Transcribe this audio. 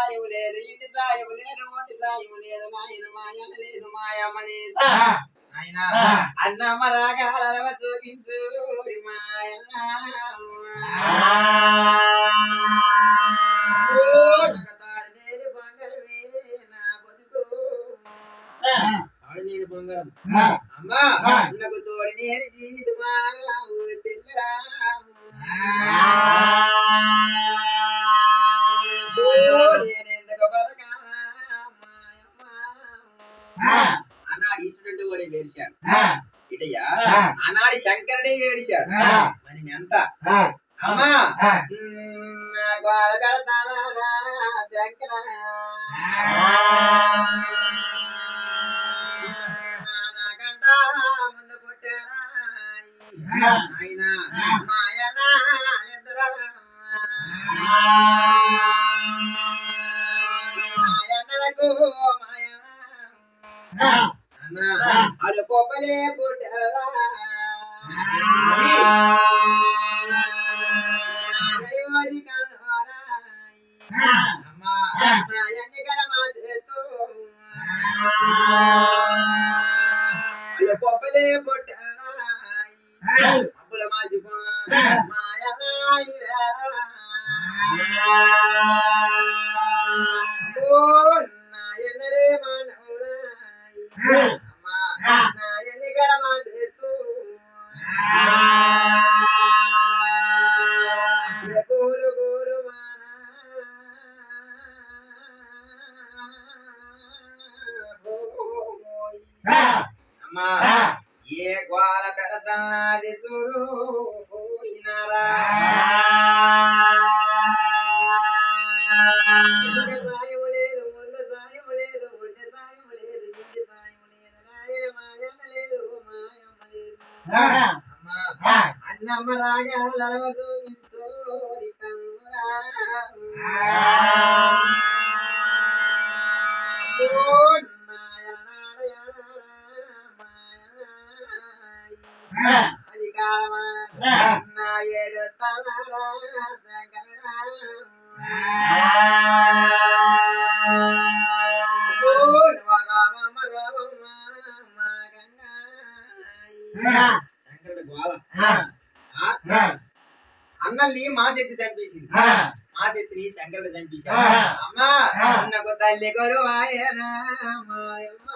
సాయం లేదు ఇంటి సాయం లేదు ఒంటి సాయం లేదు నాయన మాయన లేదు మాయమ్మ లేదు ఆయన అన్నమ్మ రాగాలవ సోగించు మాయన్న తాడు నేను బంగారమే నా బతుకు తాడు నేను బంగారం అమ్మా నాకు తోడి నేను జీవితమా తెల్లరా నేనెందుకు బతకాలా అన్నాడు ఈశ్వరుడు కూడా ఏడిశాడు ఇటయ్యా ఆనాడు శంకరుడే ఏడిశాడు మరి ఎంత అమ్మా గోడ పెడతానా శంకర నాకంట ముందు పుట్టారా ఆయన మాయన మాయనలకు మాయన అన్న వాళ్ళు పొప్పలే పుట్టారా అమ్మా మాయన్ని కరమా చేస్తూ వాళ్ళు పొప్పలే పుట్టారా అప్పుల మాసిపోయిన మాయనాయి నాయనరే మానవురాయి అమ్మా నాయని కరమా చేస్తూ గోలు గోలు మానా అమ్మా ఏ గోల పెడతన్నది చూడు పోయినారా సాయం లేదు ముందు సాయం లేదు ఒంటి సాయం లేదు ఇంటి సాయం లేదు రాయన మాయన లేదు మాయమ్మ లేదు అమ్మా అన్నమ్మ రాగాలవ సోగించోరి కనురా అధికారమా నా ఏడు తలరా శంకరుడా శంకరుడు గోల అన్నల్ని మా శక్తి చంపేసింది మా శక్తిని శంకరుడు చంపేశాడు అమ్మా నాకు తల్లి కొరు ఆయన మాయమ్మ